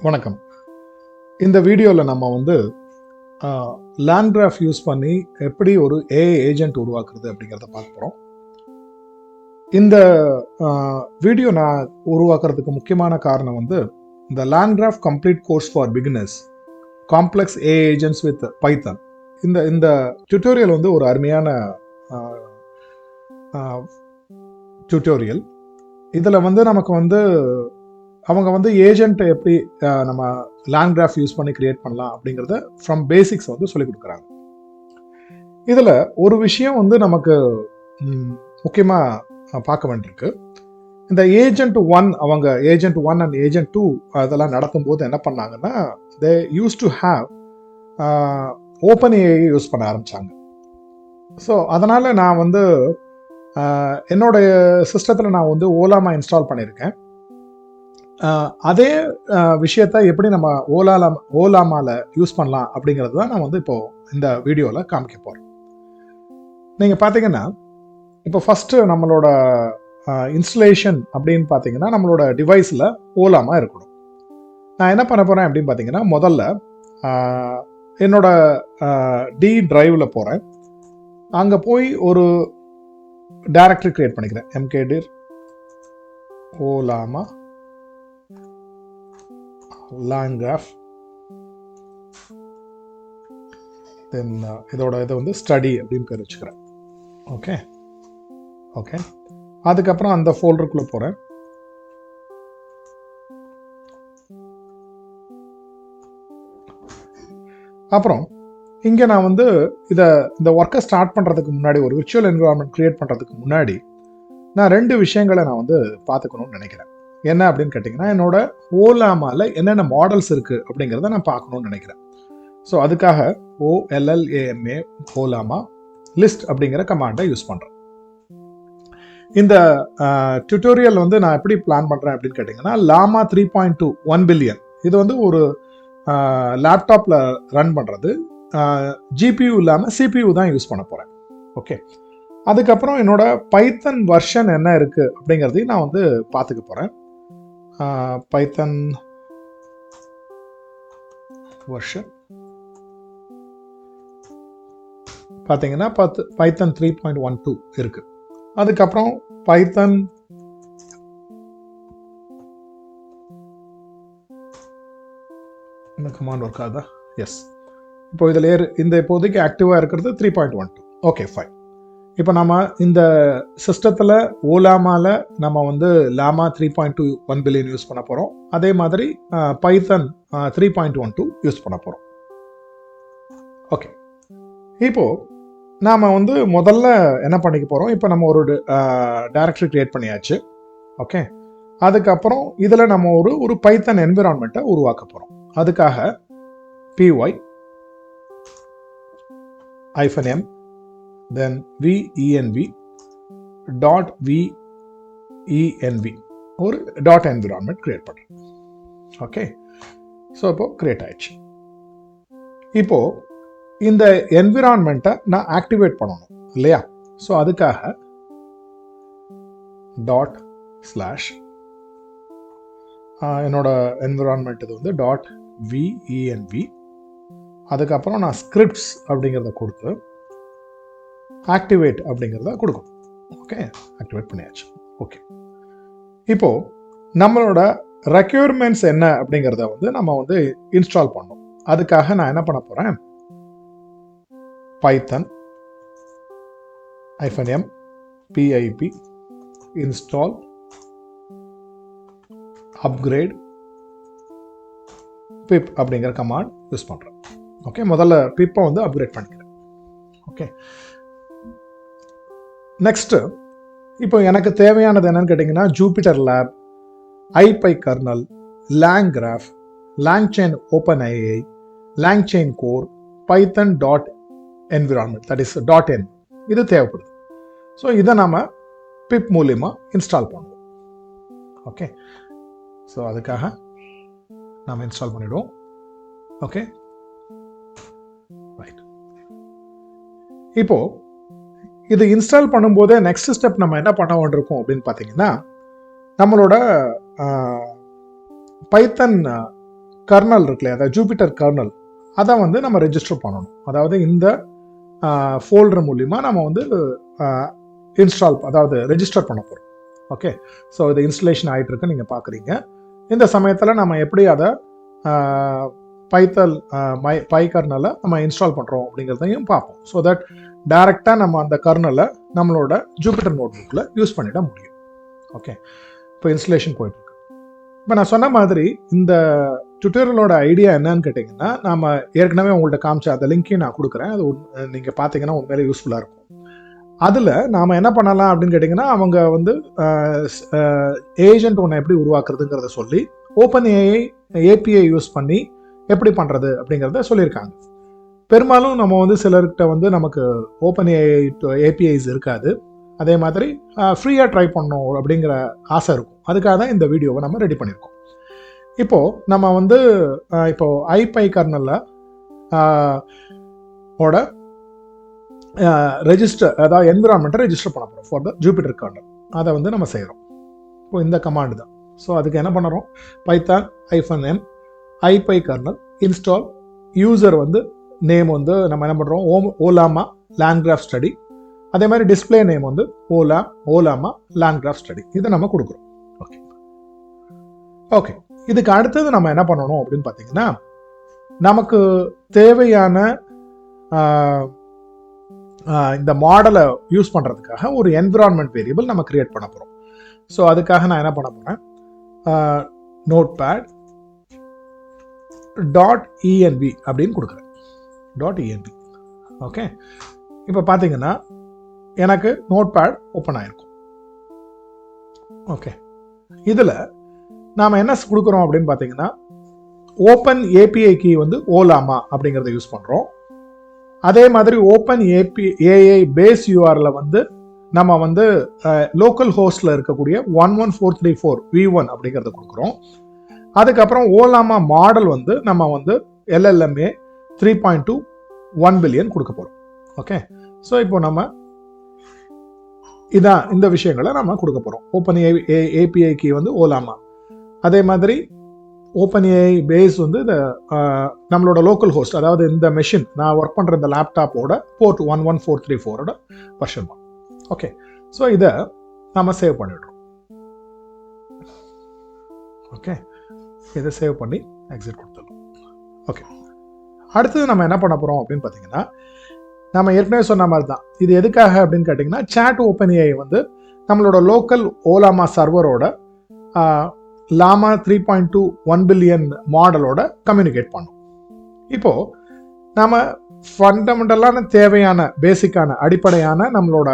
வணக்கம். இந்த வீடியோவில் நம்ம வந்து லேண்ட்கிராஃப் யூஸ் பண்ணி எப்படி ஒரு ஏஐ ஏஜென்ட் உருவாக்குறது அப்படிங்கிறத பார்க்க போகிறோம். இந்த வீடியோ நான் உருவாக்குறதுக்கு முக்கியமான காரணம் வந்து இந்த LangGraph complete course for beginners complex AI agents with Python. இந்த டியூட்டோரியல் வந்து ஒரு அருமையான டியூட்டோரியல். இதில் வந்து நமக்கு வந்து அவங்க வந்து ஏஜென்ட்டை எப்படி நம்ம லேண்ட்கிராஃப் யூஸ் பண்ணி கிரியேட் பண்ணலாம் அப்படிங்கிறத ஃப்ரம் பேசிக்ஸ் வந்து சொல்லிக் கொடுக்குறாங்க. இதில் ஒரு விஷயம் வந்து நமக்கு முக்கியமாக பார்க்க வேண்டியிருக்கு. இந்த ஏஜென்ட் 1 அவங்க ஏஜென்ட் 1 அண்ட் ஏஜென்ட் 2 அதெல்லாம் நடத்தும் போது என்ன பண்ணாங்கன்னா, they used to have OpenAI use பண்ண ஆரம்பித்தாங்க. ஸோ அதனால் நான் வந்து என்னோடைய சிஸ்டத்தில் நான் வந்து ஓலாமா இன்ஸ்டால் பண்ணியிருக்கேன். அதே விஷயத்த எப்படி நம்ம ஓலாமால யூஸ் பண்ணலாம் அப்படிங்கிறது தான் நான் வந்து இப்போ இந்த வீடியோவில் காமிக்க போகிறேன். நீங்கள் பார்த்தீங்கன்னா, இப்போ ஃபஸ்ட்டு நம்மளோட இன்ஸ்டலேஷன் அப்படின்னு பார்த்தீங்கன்னா, நம்மளோட டிவைஸில் ஓலாமா இருக்கணும். நான் என்ன பண்ண போகிறேன் அப்படின்னு பார்த்தீங்கன்னா, முதல்ல என்னோட டி டிரைவில் போகிறேன். அங்கே போய் ஒரு டைரக்டரி கிரியேட் பண்ணிக்கிறேன். mkdir ஓலாமா லேண்ட்கிராஃப், தென் இதோட இதை வந்து ஸ்டடி அப்படின்னு பேர் வச்சுக்கிறேன். ஓகே அதுக்கப்புறம் அந்த ஃபோல்டருக்குள்ளே போகிறேன். அப்புறம் இங்கே நான் வந்து இந்த ஒர்க்கை ஸ்டார்ட் பண்ணுறதுக்கு முன்னாடி, ஒரு விர்ச்சுவல் என்விரான்மெண்ட் கிரியேட் பண்ணுறதுக்கு முன்னாடி நான் 2 விஷயங்களை நான் வந்து பார்த்துக்கணும்னு நினைக்கிறேன். என்ன அப்படின்னு கேட்டிங்கன்னா, என்னோட ஓலாமாவில் என்னென்ன மாடல்ஸ் இருக்குது அப்படிங்கிறத நான் பார்க்கணும்னு நினைக்கிறேன். ஸோ அதுக்காக OLLAMA ஓலாமா லிஸ்ட் அப்படிங்கிற கமாண்டை யூஸ் பண்ணுறேன். இந்த டியூட்டோரியல் வந்து நான் எப்படி பிளான் பண்ணுறேன் அப்படின்னு கேட்டிங்கன்னா, லாமா 3.2 1 பில்லியன் இது வந்து ஒரு லேப்டாப்பில் ரன் பண்ணுறது. ஜிபியூ இல்லாமல் CPU தான் யூஸ் பண்ண போகிறேன். ஓகே, அதுக்கப்புறம் என்னோட பைத்தன் வெர்ஷன் என்ன இருக்குது அப்படிங்கிறதையும் நான் வந்து பார்த்துக்க போகிறேன். பைத்தன் வெர்ஷன் பார்த்தீங்கன்னா பைத்தன் 3.12 இருக்கு. அதுக்கப்புறம் பைத்தன் இந்த கமாண்ட் ஒர்க் ஆகுதா? எஸ். இப்போ இதில் இந்த இப்போதைக்கு ஆக்டிவாக இருக்கிறது 3.12. Okay, fine. இப்போ நம்ம இந்த சிஸ்டத்தில் ஓலாமாவில் நம்ம வந்து லாமா 3.2 1 பில்லியன் யூஸ் பண்ண போகிறோம். அதே மாதிரி பைத்தன் 3.12 யூஸ் பண்ண போகிறோம். ஓகே, இப்போது நாம் வந்து முதல்ல என்ன பண்ணிக்க போகிறோம், இப்போ நம்ம ஒரு டைரக்டரி கிரியேட் பண்ணியாச்சு. ஓகே, அதுக்கப்புறம் இதில் நம்ம ஒரு பைத்தன் என்விரான்மெண்ட்டை உருவாக்க போகிறோம். அதுக்காக py-m then venv ஒரு டாட் என்விரான்மெண்ட் கிரியேட் பண்ணுறேன். ஓகே, ஸோ இப்போ கிரியேட் ஆயிடுச்சு. இப்போ இந்த என்விரான்மெண்ட்டை நான் ஆக்டிவேட் பண்ணணும் இல்லையா? ஸோ அதுக்காக டாட் ஸ்லாஷ் என்னோட என்விரான்மெண்ட் இது வந்து .venv, அதுக்கப்புறம் நான் ஸ்கிரிப்ட்ஸ் அப்படிங்கிறத கொடுத்து ஆக்டிவேட் அப்படிங்கிறத கொடுக்கணும். ஓகே, ஆக்டிவேட் பண்ணியாச்சு. ஓகே, இப்போ நம்மளோட ரெக்யர்மெண்ட்ஸ் என்ன அப்படிங்கிறத வந்து நம்ம வந்து இன்ஸ்டால் பண்ணணும். அதுக்காக நான் என்ன பண்ண போகிறேன், பைத்தன் -m pip install upgrade pip அப்படிங்கிற கமாண்ட் யூஸ் பண்ணுறேன். ஓகே, முதல்ல பிப்பை வந்து அப்கிரேட் பண்ணிக்கிறேன். ஓகே, நெக்ஸ்ட்டு இப்போ எனக்கு தேவையானது என்னன்னு கேட்டிங்கன்னா, Jupyter Lab, ipykernel, LangGraph, LangChain OpenAI, LangChain core, Python dot environment that is .n இது தேவைப்படுது. ஸோ இதை நம்ம பிப் மூலிமா இன்ஸ்டால் பண்ணுவோம். ஓகே, ஸோ அதுக்காக நாம் இன்ஸ்டால் பண்ணிவிடுவோம். Okay, right. இப்போது இது இன்ஸ்டால் பண்ணும்போதே நெக்ஸ்ட் ஸ்டெப் நம்ம என்ன பண்ண வேண்டியிருக்கோம் அப்படின்னு பார்த்தீங்கன்னா, நம்மளோட பைத்தன் கர்னல் இருக்குல்லையா, அதாவது ஜூபிட்டர் கர்னல், அதை வந்து நம்ம ரெஜிஸ்டர் பண்ணணும். அதாவது இந்த ஃபோல்டர் மூலிமா நம்ம வந்து இன்ஸ்டால், அதாவது ரெஜிஸ்டர் பண்ண போகிறோம். ஓகே, ஸோ இது இன்ஸ்டலேஷன் ஆகிட்டு இருக்கு, நீங்கள் பார்க்குறீங்க. இந்த சமயத்தில் நம்ம எப்படி அதை பை கர்னலை நம்ம இன்ஸ்டால் பண்ணுறோம் அப்படிங்கிறதையும் பார்ப்போம். ஸோ தட் டைரெக்டாக நம்ம அந்த கர்னலை நம்மளோட ஜூபிட்டர் நோட்புக்கில் யூஸ் பண்ணிட முடியும். ஓகே, இப்போ இன்ஸ்டலேஷன் போயிட்டுருக்கு. இப்போ நான் சொன்ன மாதிரி இந்த டுட்டோரியலோட ஐடியா என்னன்னு கேட்டிங்கன்னா, நாம் ஏற்கனவே உங்கள்கிட்ட காமிச்ச அந்த லிங்க்கையும் நான் கொடுக்குறேன். அது நீங்கள் பார்த்தீங்கன்னா உண்மையிலே யூஸ்ஃபுல்லாக இருக்கும். அதில் நாம் என்ன பண்ணலாம் அப்படின்னு கேட்டிங்கன்னா, அவங்க வந்து ஏஜென்ட் ஒன்று எப்படி உருவாக்குறதுங்கிறத சொல்லி ஓப்பன் ஏபிஐ யூஸ் பண்ணி எப்படி பண்ணுறது அப்படிங்கிறத சொல்லியிருக்காங்க. பெரும்பாலும் நம்ம வந்து சிலர்கிட்ட வந்து நமக்கு ஓப்பன் ஏபிஐஸ் இருக்காது. அதே மாதிரி ஃப்ரீயாக ட்ரை பண்ணணும் அப்படிங்கிற ஆசை இருக்கும். அதுக்காக தான் இந்த வீடியோவை நம்ம ரெடி பண்ணியிருக்கோம். இப்போது நம்ம வந்து ஐபை கர்னலில் ஓட ரெஜிஸ்டர், அதாவது என்விரான்மெண்ட்டை ரெஜிஸ்டர் பண்ண போகிறோம் ஃபார் த ஜூபிட்டர் கர்னல். அதை வந்து நம்ம செய்கிறோம். இப்போ இந்த கமாண்டு தான். ஸோ அதுக்கு என்ன பண்ணுறோம், Python -n ipykernel install user வந்து நேம் வந்து நம்ம என்ன பண்ணுறோம், ஓலாமா லேண்ட்கிராஃப் ஸ்டடி. அதே மாதிரி டிஸ்பிளே நேம் வந்து ஓலாமா லேண்ட்கிராஃப் ஸ்டடி. இதை நம்ம கொடுக்குறோம். ஓகே ஓகே இதுக்கு அடுத்தது நம்ம என்ன பண்ணணும் அப்படின்னு பார்த்தீங்கன்னா, நமக்கு தேவையான இந்த மாடலை யூஸ் பண்ணுறதுக்காக ஒரு என்விரான்மெண்ட் வேரியபிள் நம்ம கிரியேட் பண்ண போகிறோம். ஸோ அதுக்காக நான் என்ன பண்ண போகிறேன், நோட்பேட் .env அப்படின்னு கொடுக்குறேன். .env. ஓகே, இப்போ பார்த்தீங்கன்னா எனக்கு நோட்பேட் ஓப்பன் ஆயிருக்கும். ஓகே, இதில் நாம் என்ன கொடுக்குறோம் அப்படின்னு பார்த்தீங்கன்னா, ஓப்பன் ஏபிஐ கீ வந்து ஓலாமா அப்படிங்கிறத யூஸ் பண்ணுறோம். அதே மாதிரி ஓப்பன் ஏஐ பேஸ் யூஆர்ல வந்து நம்ம வந்து லோக்கல் ஹோஸ்டில் இருக்கக்கூடிய 11434 v1 அப்படிங்கிறத கொடுக்குறோம். அதுக்கப்புறம் ஓலாமா மாடல் வந்து நம்ம வந்து LLMA 3.2 1 பில்லியன் கொடுக்க போகிறோம். ஓகே, ஸோ இப்போ நம்ம இதான் இந்த விஷயங்களை நம்ம கொடுக்க போகிறோம். ஓப்பன் ஏபிஐ கீ வந்து ஓலாமா, அதே மாதிரி ஓப்பன் ஏஐ பேஸ் வந்து இந்த நம்மளோட லோக்கல் ஹோஸ்ட், அதாவது இந்த மெஷின் நான் ஒர்க் பண்ணுற இந்த லேப்டாப்போட போர்ட் 11434ஓட வெர்ஷன் 1. ஓகே, ஸோ இதை நம்ம சேவ் பண்ணிடுறோம். ஓகே, இதை சேவ் பண்ணி எக்ஸிட் கொடுத்துடலாம். ஓகே, அடுத்தது நம்ம என்ன பண்ண போகிறோம் அப்படின்னு பார்த்தீங்கன்னா, நம்ம ஏற்கனவே சொன்ன மாதிரி தான். இது எதுக்காக அப்படின்னு கேட்டிங்கன்னா, சாட் ஓப்பன் ஏஐ வந்து நம்மளோட லோக்கல் ஓலாமா சர்வரோட லாமா 3.2 1 பில்லியன் மாடலோட கம்யூனிகேட் பண்ணும். இப்போது நம்ம ஃபண்டமெண்டலான தேவையான பேசிக்கான அடிப்படையான நம்மளோட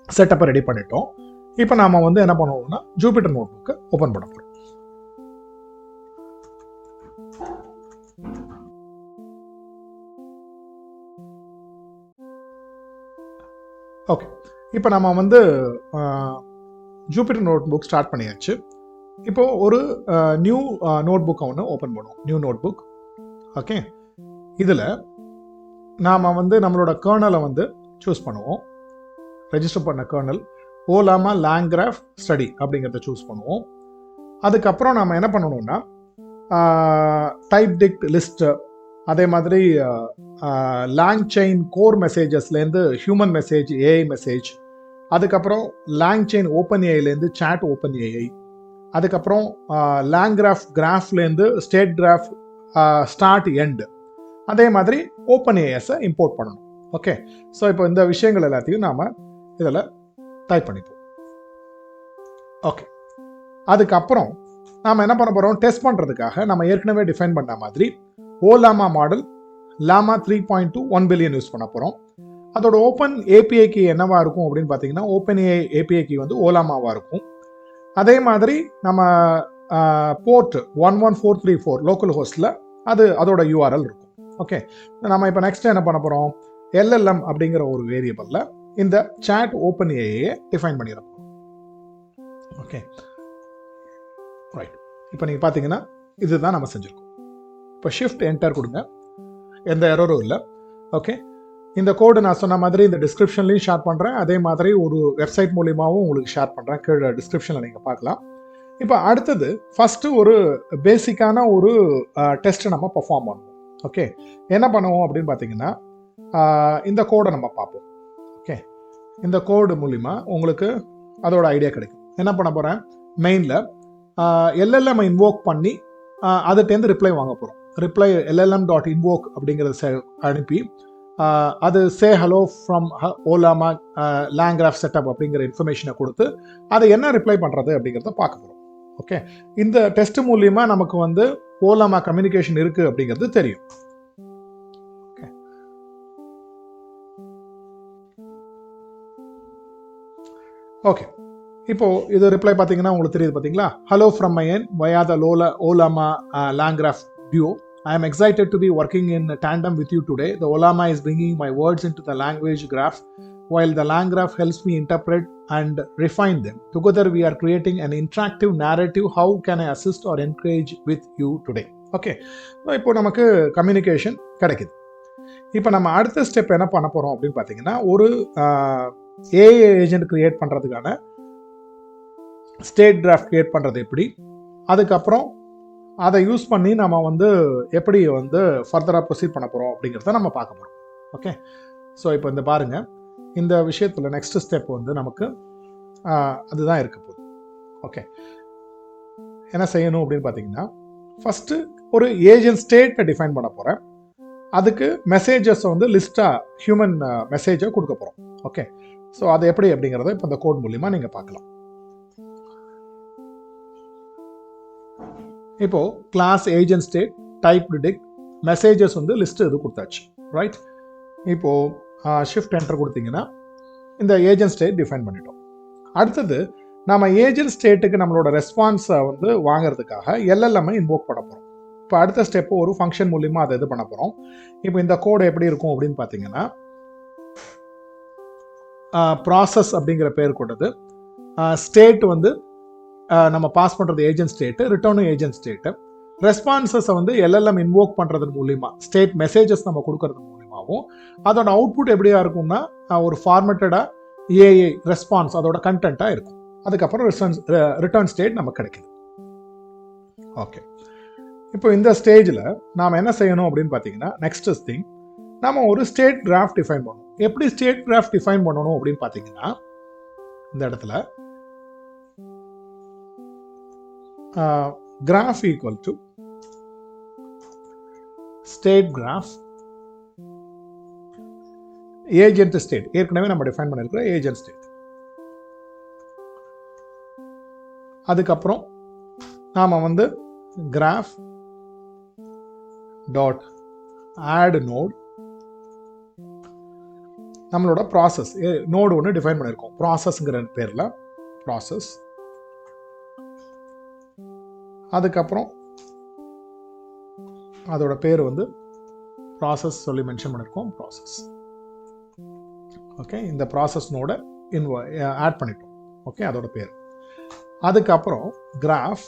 செட்டப்பை ரெடி பண்ணிட்டோம். இப்போ நாம் வந்து என்ன பண்ணுவோம்னா, ஜூபிட்டர் நோட்புக்கை ஓப்பன் பண்ண போகிறோம். ஓகே, இப்போ நம்ம வந்து ஜூபிட்டர் நோட்புக் ஸ்டார்ட் பண்ணியாச்சு. இப்போ ஒரு நியூ நோட்புக்கை ஒன்று ஓப்பன் பண்ணுவோம், நியூ நோட்புக். ஓகே, இதில் நாம் வந்து நம்மளோட கர்னலை வந்து சூஸ் பண்ணுவோம். ரெஜிஸ்டர் பண்ண கர்னல் ஓலாமா லேண்ட்கிராஃப் ஸ்டடி அப்படிங்கிறத சூஸ் பண்ணுவோம். அதுக்கப்புறம் நாம் என்ன பண்ணணும்னா, டைப் டிக்ட் லிஸ்ட்டு, அதே மாதிரி லேங் செயின் கோர் மெசேஜஸ்லேருந்து ஹியூமன் மெசேஜ், ஏஐ மெசேஜ், அதுக்கப்புறம் லேங் செயின் ஓப்பன் ஏஐலேருந்து சாட் ஓப்பன் ஏஐ, அதுக்கப்புறம் லேண்ட்கிராஃப் கிராஃப்லேருந்து ஸ்டேட் கிராஃப் ஸ்டார்ட் எண்டு, அதே மாதிரி ஓப்பன் ஏஎஸை இம்போர்ட் பண்ணணும். ஓகே, ஸோ இப்போ இந்த விஷயங்கள் எல்லாத்தையும் நாம் இதில் டைப் பண்ணிப்போம். ஓகே, அதுக்கப்புறம் நாம் என்ன பண்ண போகிறோம், டெஸ்ட் பண்ணுறதுக்காக நம்ம ஏற்கனவே டிஃபைன் பண்ண மாதிரி ஓலாமா மாடல் லாமா 3.2 1 பில்லியன் யூஸ் பண்ண போகிறோம். அதோட ஓப்பன் ஏபிஐ கீ என்னவா இருக்கும் அப்படின்னு பார்த்தீங்கன்னா, ஓப்பன் ஏபிஐ கீ வந்து ஓலாமாவாக இருக்கும். அதே மாதிரி நம்ம போர்ட் 11434 லோக்கல் ஹோஸ்டில் அதோட யூஆர்எல் இருக்கும். ஓகே, நம்ம இப்போ நெக்ஸ்ட் என்ன பண்ண போகிறோம், LLM அப்படிங்கிற ஒரு வேரியபிளில் இந்த சாட் ஓப்பன் ஏஐயை டிஃபைன் பண்ணிடுறோம். ஓகே ரைட், இப்போ நீங்கள் பார்த்தீங்கன்னா இதுதான் நம்ம செஞ்சுருக்கோம். இப்போ ஷிஃப்ட் என்டர் கொடுங்க, எந்த எரரும் இல்லை. ஓகே, இந்த கோடு நான் சொன்ன மாதிரி இந்த டிஸ்கிரிப்ஷன்லையும் ஷேர் பண்ணுறேன், அதே மாதிரி ஒரு வெப்சைட் மூலியமாகவும் உங்களுக்கு ஷேர் பண்ணுறேன், கீழே டிஸ்கிரிப்ஷனில் நீங்கள் பார்க்கலாம். இப்போ அடுத்தது ஃபஸ்ட்டு ஒரு பேசிக்கான ஒரு டெஸ்ட்டை நம்ம பெர்ஃபார்ம் பண்ணுவோம். ஓகே, என்ன பண்ணுவோம் அப்படின்னு பார்த்தீங்கன்னா, இந்த கோடை நம்ம பார்ப்போம். ஓகே, இந்த கோடு மூலிமா உங்களுக்கு அதோட ஐடியா கிடைக்கும். என்ன பண்ண போகிறேன், மெயினில் எல்எல்எம் இன்வோக் பண்ணி அதுட்டேருந்து ரிப்ளை வாங்க போகிறோம். ரிப்ளை LLM.invoke அப்படிங்கிறத அனுப்பி அது சே ஹலோ ஃப்ரம் ஓலாமா லேங்கிராஃப் செட்டப் அப்படிங்கிற இன்ஃபர்மேஷனை கொடுத்து அதை என்ன ரிப்ளை பண்ணுறது அப்படிங்கிறத பார்க்க போகிறோம். ஓகே, இந்த டெஸ்ட் மூலியமா நமக்கு வந்து ஓலாமா கம்யூனிகேஷன் இருக்கு அப்படிங்கிறது தெரியும். ஓகே, இப்போ இது ரிப்ளை பார்த்தீங்கன்னா உங்களுக்கு தெரியுது பார்த்தீங்களா. ஹலோ ஃப்ரம் மை என் வயா த ஓலாமா லேங்கிராஃப் டியூ. I am excited to be working in tandem with you today. The Olama is bringing my words into the language graph, while the LangGraph helps me interpret and refine them. Together we are creating an interactive narrative. How can I assist or encourage with you today? Okay, இப்போ நமக்கு communication கிடைக்குது. இப்போ நம்ம அடுத்த step என்ன பண்ண போகிறோம் அப்படின்னு பார்த்தீங்கன்னா, ஒரு ஏஐ ஏஜென்ட் கிரியேட் பண்ணுறதுக்கான ஸ்டேட் டிராஃப்ட் கிரியேட் பண்ணுறது எப்படி, அதுக்கப்புறம் அதை யூஸ் பண்ணி நம்ம வந்து எப்படி வந்து ஃபர்தராக ப்ரொசீட் பண்ண போகிறோம் அப்படிங்கிறத நம்ம பார்க்க போகிறோம். ஓகே, ஸோ இப்போ இந்த பாருங்கள், இந்த விஷயத்தில் நெக்ஸ்ட் ஸ்டெப் வந்து நமக்கு அதுதான் இருக்க போகுது. ஓகே, என்ன செய்யணும் அப்படின்னு பார்த்தீங்கன்னா, ஃபஸ்ட்டு ஒரு ஏஜென்ட் ஸ்டேட்டை டிஃபைன் பண்ண போகிறேன். அதுக்கு மெசேஜஸ் வந்து லிஸ்ட்டாக ஹியூமன் மெசேஜை கொடுக்க போகிறோம். ஓகே, ஸோ அது எப்படி அப்படிங்கிறத இப்போ இந்த கோட் மூலிமா நீங்கள் பார்க்கலாம். இப்போ class agent state type tick messages வந்து லிஸ்ட் இது கொடுத்தாச்சு, ரைட். இப்போ ஷிஃப்ட் என்டர் கொடுத்தீங்கன்னா இந்த ஏஜென்ட் ஸ்டேட் டிஃபைன் பண்ணிட்டோம். அடுத்தது நம்ம ஏஜென்ட் ஸ்டேட்டுக்கு நம்மளோட ரெஸ்பான்ஸை வந்து வாங்குறதுக்காக எல்எல்எம் இன்வோக் பண்ண போகிறோம். இப்போ அடுத்த ஸ்டெப்பு ஒரு ஃபங்க்ஷன் மூலியமாக அதை இது பண்ண போகிறோம். இப்போ இந்த கோடு எப்படி இருக்கும் அப்படின்னு பார்த்தீங்கன்னா, ப்ராசஸ் அப்படிங்கிற பேர் கொண்டது, ஸ்டேட் வந்து நம்ம பாஸ் பண்ணுறது ஏஜென்ட் ஸ்டேட்டு, ரிட்டர்னும் ஏஜென்ட் ஸ்டேட்டு, ரெஸ்பான்சஸை வந்து எல்எல்எம் இன்வோக் பண்ணுறது மூலிமா ஸ்டேட் மெசேஜஸ் நம்ம கொடுக்கறது மூலிமாவும் அதோட அவுட்புட் எப்படியா இருக்கும்னா ஒரு ஃபார்மேட்டடாக ஏஐ ரெஸ்பான்ஸ் அதோட கண்டென்ட்டாக இருக்கும். அதுக்கப்புறம் ரிட்டர்ன் ஸ்டேட் நமக்கு கிடைக்குது. ஓகே, இப்போ இந்த ஸ்டேஜில் நாம் என்ன செய்யணும் அப்படின்னு பார்த்தீங்கன்னா, நெக்ஸ்ட் திங் நம்ம ஒரு ஸ்டேட் கிராஃப் டிஃபைன் பண்ணணும். எப்படி ஸ்டேட் கிராஃப் டிஃபைன் பண்ணணும் அப்படின்னு பார்த்தீங்கன்னா, இந்த இடத்துல graph equal to state graph agent state, ஏற்கனவே நம்ம டிஃபைன் பண்ணிருக்கிற ஏஜென்ட் ஸ்டேட். அதுக்கப்புறம் நாம வந்து graph டாட் add node நம்மளோட ப்ராசஸ் நோடு ஒன்று டிஃபைன் பண்ணியிருக்கோம், ப்ராசஸ்ங்கிற பேரில் ப்ராசஸ். அதுக்கப்புறம் அதோட பேர் வந்து ப்ராசஸ் சொல்லி மென்ஷன் பண்ணியிருக்கோம், ப்ராசஸ். ஓகே, இந்த ப்ராசஸ் நோட ஆட் பண்ணிட்டோம். ஓகே, அதோட பேர். அதுக்கப்புறம் graph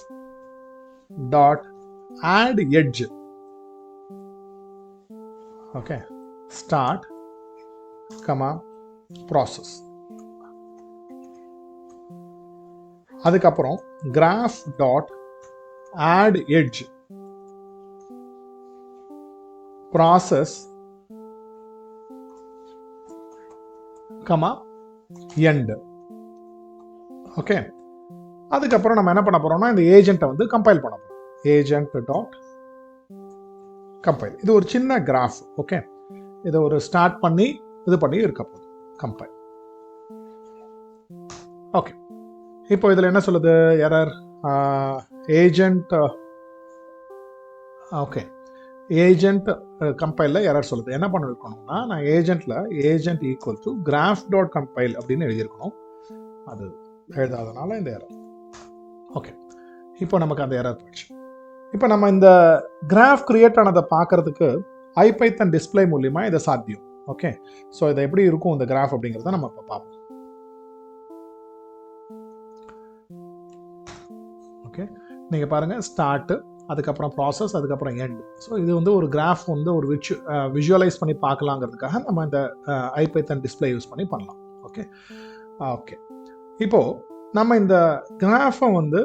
dot add edge. Okay, start comma process. அதுக்கப்புறம் graph dot add edge process comma end. Okay, அதுக்கப்புறம் நம்ம என்ன பண்ண போறோம்னா இந்த ஏஜென்ட்டை வந்து கம்பைல் பண்ண போறோம். Agent dot compile. இது ஒரு சின்ன கிராஃப். ஓகே, இதை ஒரு ஸ்டார்ட் பண்ணி இது பண்ணி இருக்க போகுது கம்பைல். ஓகே, இப்போ இதில் என்ன சொல்லுது, எரர் ஏஜென்ட். ஓகே, ஏஜென்ட் கம்பைலில் எரர் சொல்லுது. என்ன பண்ணிருக்கணும்னா, நான் ஏஜென்ட்டில் agent equal to graph dot compile அப்படின்னு எழுதியிருக்கணும். அது எழுதாதனால இந்த எரர். ஓகே, இப்போ நமக்கு அந்த எரர் போயிடுச்சு. இப்போ நம்ம இந்த கிராஃப் கிரியேட் ஆனதை பார்க்கறதுக்கு ஐபைத்தன் டிஸ்பிளே மூலியமாக இதை சாத்தியம். ஓகே, ஸோ இதை எப்படி இருக்கும் இந்த கிராஃப் அப்படிங்கிறத நம்ம இப்போ பார்ப்போம். ஓகே, நீங்கள் பாருங்கள், ஸ்டார்ட்டு, அதுக்கப்புறம் ப்ராசஸ், அதுக்கப்புறம் எண்ட். ஸோ இது வந்து ஒரு கிராஃப் வந்து ஒரு விஷுவலைஸ் பண்ணி பார்க்கலாங்கிறதுக்காக நம்ம இந்த ஐபைத்தன் டிஸ்பிளே யூஸ் பண்ணி பண்ணலாம். ஓகே ஓகே, இப்போது நம்ம இந்த கிராஃபை வந்து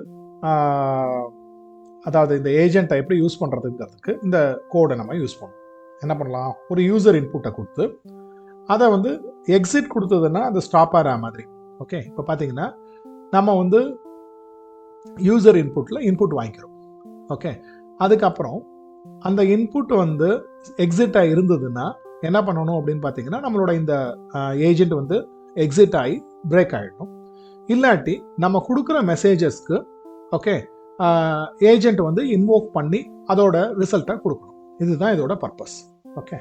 அதாவது இந்த ஏஜென்ட்டை எப்படி யூஸ் பண்ணுறதுங்கிறதுக்கு இந்த கோடை நம்ம யூஸ் பண்ணணும். என்ன பண்ணலாம், ஒரு யூசர் இன்புட்டை கொடுத்து அதை வந்து எக்ஸிட் கொடுத்ததுன்னா அது ஸ்டாப் ஆகிற மாதிரி. ஓகே, இப்போ பார்த்தீங்கன்னா நம்ம வந்து யூசர் இன்புட்டில் இன்புட் வாங்கிக்கிறோம். ஓகே, அதுக்கப்புறம் அந்த இன்புட் வந்து எக்ஸிட்டாக இருந்ததுன்னா என்ன பண்ணணும் அப்படின்னு பார்த்தீங்கன்னா, நம்மளோட இந்த ஏஜென்ட் வந்து எக்ஸிட் ஆகி பிரேக் ஆகிடணும். இல்லாட்டி நம்ம கொடுக்குற மெசேஜஸ்க்கு ஓகே ஏஜென்ட் வந்து இன்வோக் பண்ணி அதோட ரிசல்ட்டை கொடுக்கணும். இதுதான் இதோட பர்பஸ். Okay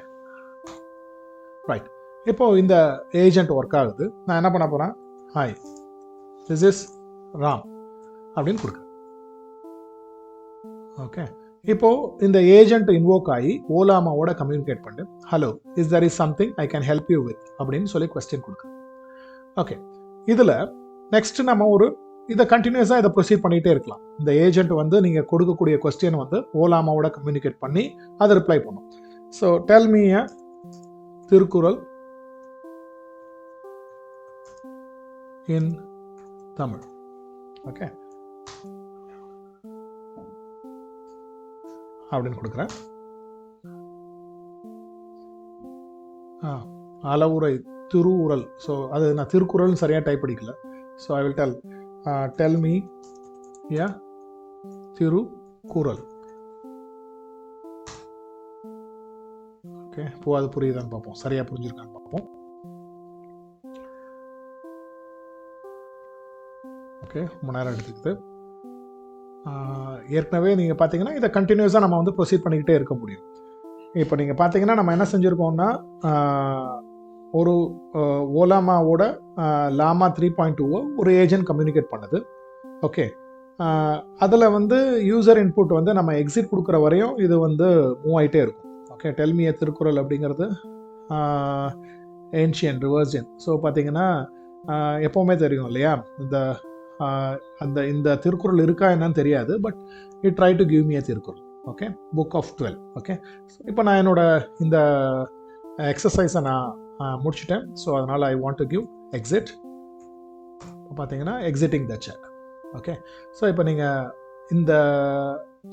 right. இப்போ இந்த ஏஜென்ட் ஒர்க் ஆகுது. நான் என்ன பண்ண போகிறேன், ஹாய் திஸ் இஸ் ராம் அப்படின்னு கொடுக்குறேன். ஓகே, இப்போ இந்த ஏஜென்ட் இன்வோக் ஆகி ஓலாமாவோட கம்யூனிகேட் பண்ணி hello is there is something I can help you with அப்படின்னு சொல்லி கொஸ்டின் கொடுக்குறேன். ஓகே, இதில் நெக்ஸ்ட் நம்ம இதை கண்டினியூஸாக இதை ப்ரொசீட் பண்ணிகிட்டே இருக்கலாம். இந்த ஏஜென்ட் வந்து நீங்கள் கொடுக்கக்கூடிய கொஸ்டின் வந்து ஓலாமாவோட கம்யூனிகேட் பண்ணி அதை ரிப்ளை பண்ணும். So tell me a Thirukkural in Tamil. Okay அப்படின்னு கொடுக்குறேன். அளவுரை திருவுரல். ஸோ அது நான் திருக்குறள்னு சரியாக டைப் படிக்கல. So I will tell me yeah Thirukkural. Okay, இப்போ அது புரியுதான்னு பார்ப்போம், சரியாக புரிஞ்சிருக்கான்னு பார்ப்போம். ஓகே, ரொம்ப நேரம் எடுத்துக்கிது. ஏற்கனவே நீங்கள் பார்த்தீங்கன்னா இதை கண்டினியூஸாக நம்ம வந்து ப்ரொசீட் பண்ணிக்கிட்டே இருக்க முடியும். இப்போ நீங்கள் பார்த்தீங்கன்னா நம்ம என்ன செஞ்சுருக்கோம்னா, ஒரு ஓலாமாவோட லாமா 3.2 ஒரு ஏஜென்ட் கம்யூனிகேட் பண்ணுது. ஓகே, அதில் வந்து யூசர் இன்புட் வந்து நம்ம எக்ஸிட் கொடுக்குற வரையும் இது வந்து மூவ் ஆகிட்டே இருக்கும். ஓகே, டெல்மிய திருக்குறள் அப்படிங்கிறது ஏன்ஷியன் ரிவர்ஜன். ஸோ பார்த்தீங்கன்னா எப்போவுமே தெரியும் இல்லையா, இந்த திருக்குறள் இருக்கா என்னன்னு தெரியாது, but it try to give me a Thirukkural. Okay, book of 12. Okay, இப்போ நான் என்னோட இந்த எக்ஸசைஸை நான் முடிச்சிட்டேன். ஸோ அதனால் I want to give exit. இப்போ பார்த்தீங்கன்னா exiting the chat. Okay, so இப்போ நீங்கள் இந்த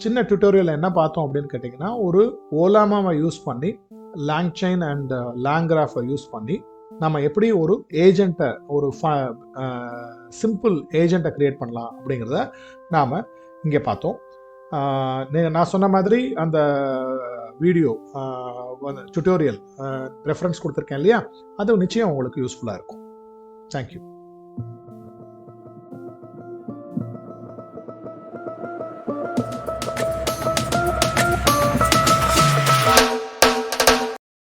சின்ன டியூட்டோரியல் என்ன பார்த்தோம் அப்படின்னு கேட்டிங்கன்னா, ஒரு ஓலாமாவை யூஸ் பண்ணி லாங்செயின் அண்ட் லாங்கிராஃபை யூஸ் பண்ணி நம்ம எப்படி ஒரு ஏஜென்ட்டை ஒரு சிம்பிள் ஏஜென்ட்டை க்ரியேட் பண்ணலாம் அப்படிங்கிறத நாம் இங்கே பார்த்தோம். நான் சொன்ன மாதிரி அந்த வீடியோ டியூட்டோரியல் ரெஃபரன்ஸ் கொடுத்துருக்கேன் இல்லையா, அது நிச்சயம் உங்களுக்கு யூஸ்ஃபுல்லாக இருக்கும். தேங்க்யூ.